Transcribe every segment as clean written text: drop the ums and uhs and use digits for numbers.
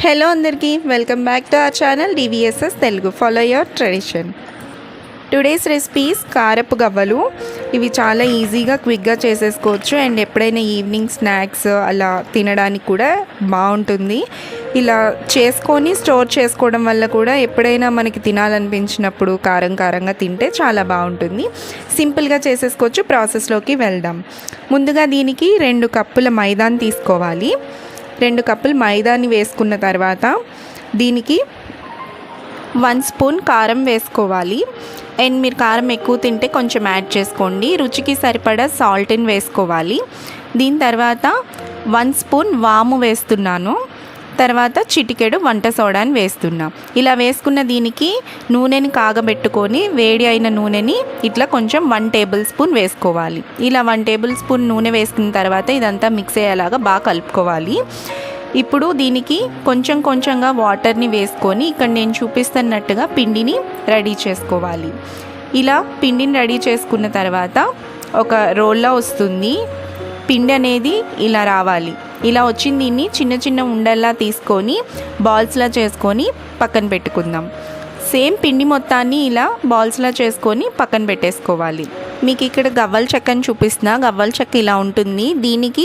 Hello అందరికీ welcome back to our channel DVSS Telugu. Follow your tradition. Today's recipes కారపు గవ్వలు. ఇవి చాలా ఈజీగా క్విక్గా చేసేసుకోవచ్చు అండ్ ఎప్పుడైనా ఈవినింగ్ స్నాక్స్ అలా తినడానికి కూడా బాగుంటుంది. ఇలా చేసుకొని స్టోర్ చేసుకోవడం వల్ల కూడా ఎప్పుడైనా మనకి తినాలనిపించినప్పుడు కారంగా తింటే చాలా బాగుంటుంది. సింపుల్గా చేసేసుకోవచ్చు. ప్రాసెస్లోకి వెళ్దాం. ముందుగా దీనికి 2 కప్పుల మైదాని తీసుకోవాలి. 2 కప్పులు మైదాని వేసుకున్న తర్వాత దీనికి 1 స్పూన్ కారం వేసుకోవాలి. అండ్ మీరు కారం ఎక్కువ తింటే కొంచెం యాడ్ చేసుకోండి. రుచికి సరిపడా సాల్ట్ని వేసుకోవాలి. దీని తర్వాత 1 స్పూన్ వాము వేస్తున్నాను. తర్వాత చిటికెడు వంట సోడాని వేస్తున్నాం. ఇలా వేసుకున్న దీనికి నూనెని కాగబెట్టుకొని వేడి అయిన నూనెని ఇట్లా కొంచెం 1 టేబుల్ స్పూన్ వేసుకోవాలి. ఇలా 1 టేబుల్ స్పూన్ నూనె వేసుకున్న తర్వాత ఇదంతా మిక్స్ అయ్యేలాగా బాగా కలుపుకోవాలి. ఇప్పుడు దీనికి కొంచెంగా వాటర్ని వేసుకొని ఇక్కడ నేను చూపిస్తున్నట్టుగా పిండిని రెడీ చేసుకోవాలి. ఇలా పిండిని రెడీ చేసుకున్న తర్వాత ఒక రోల్లా వస్తుంది. పిండి అనేది ఇలా రావాలి. ఇలా వచ్చిన దీన్ని చిన్న ఉండల్లా తీసుకొని బాల్స్లా చేసుకొని పక్కన పెట్టుకుందాం. సేమ్ పిండి మొత్తాన్ని ఇలా బాల్స్లా చేసుకొని పక్కన పెట్టేసుకోవాలి. మీకు ఇక్కడ గవ్వల చెక్కని చూపిస్తున్నా. గవ్వల చెక్క ఇలా ఉంటుంది. దీనికి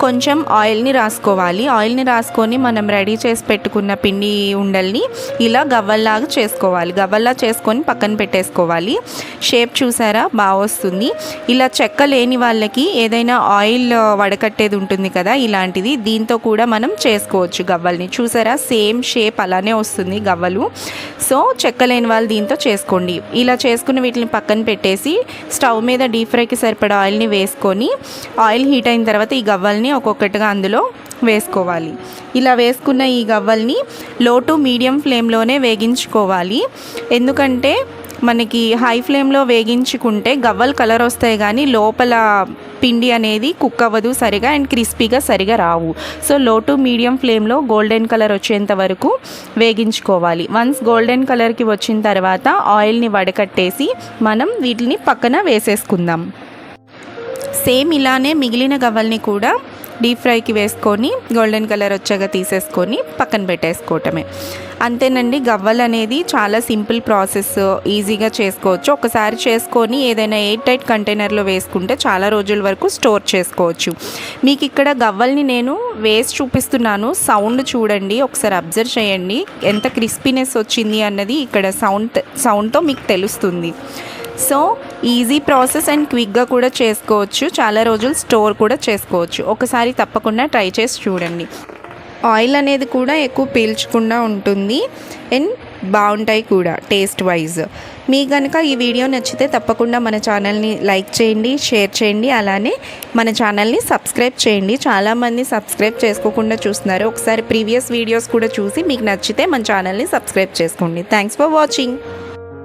కొంచెం ఆయిల్ని రాసుకోవాలి. ఆయిల్ని రాసుకొని మనం రెడీ చేసి పెట్టుకున్న పిండి ఉండల్ని ఇలా గవ్వల్లాగా చేసుకోవాలి. గవ్వల్లా చేసుకొని పక్కన పెట్టేసుకోవాలి. షేప్ చూసారా బాగా వస్తుంది. ఇలా చెక్క లేని వాళ్ళకి ఏదైనా ఆయిల్ వడకట్టేది ఉంటుంది కదా, ఇలాంటిది దీంతో కూడా మనం చేసుకోవచ్చు గవ్వల్ని. చూసారా సేమ్ షేప్ అలానే వస్తుంది గవ్వలు. సో చెక్క లేని వాళ్ళు దీంతో చేసుకోండి. ఇలా చేసుకుని వీటిని పక్కన పెట్టేసి స్టవ్ మీద డీప్ ఫ్రైకి సరిపడా ఆయిల్ని వేసుకొని ఆయిల్ హీట్ అయిన తర్వాత ఈ గవ్వల్ని ఒక్కొక్కటిగా అందులో వేసుకోవాలి. ఇలా వేసుకున్న ఈ గవ్వల్ని లో టు మీడియం ఫ్లేమ్లోనే వేగించుకోవాలి. ఎందుకంటే మనకి హై ఫ్లేమ్లో వేగించుకుంటే గవ్వలు కలర్ వస్తాయి కానీ లోపల పిండి అనేది కుక్ అవ్వదు సరిగా అండ్ క్రిస్పీగా సరిగా రావు. సో లో టు మీడియం ఫ్లేమ్లో గోల్డెన్ కలర్ వచ్చేంత వరకు వేగించుకోవాలి. వన్స్ గోల్డెన్ కలర్కి వచ్చిన తర్వాత ఆయిల్ని వడకట్టేసి మనం వీటిని పక్కన వేసేసుకుందాం. సేమ్ ఇలానే మిగిలిన గవ్వల్ని కూడా డీప్ ఫ్రైకి వేసుకొని గోల్డెన్ కలర్ వచ్చాక తీసేసుకొని పక్కన పెట్టేసుకోవటమే. అంతేనండి. గవ్వలు అనేది చాలా సింపుల్ ప్రాసెస్, ఈజీగా చేసుకోవచ్చు. ఒకసారి చేసుకొని ఏదైనా ఎయిర్ టైట్ కంటైనర్లో వేసుకుంటే చాలా రోజుల వరకు స్టోర్ చేసుకోవచ్చు. మీకు ఇక్కడ గవ్వల్ని నేను వేసి చూపిస్తున్నాను. సౌండ్ చూడండి, ఒకసారి అబ్జర్వ్ చేయండి ఎంత క్రిస్పీనెస్ వచ్చింది అన్నది ఇక్కడ సౌండ్తో మీకు తెలుస్తుంది. సో ఈజీ ప్రాసెస్ అండ్ క్విక్గా కూడా చేసుకోవచ్చు. చాలా రోజులు స్టోర్ కూడా చేసుకోవచ్చు. ఒకసారి తప్పకుండా ట్రై చేసి చూడండి. ఆయిల్ అనేది కూడా ఎక్కువ పీల్చకుండా ఉంటుంది అండ్ బాగుంటాయి కూడా టేస్ట్ వైజ్. మీకు కనుక ఈ వీడియో నచ్చితే తప్పకుండా మన ఛానల్ని లైక్ చేయండి, షేర్ చేయండి, అలానే మన ఛానల్ని సబ్స్క్రైబ్ చేయండి. చాలామంది సబ్స్క్రైబ్ చేసుకోకుండా చూస్తున్నారు. ఒకసారి ప్రీవియస్ వీడియోస్ కూడా చూసి మీకు నచ్చితే మన ఛానల్ని సబ్స్క్రైబ్ చేసుకోండి. Thanks for watching.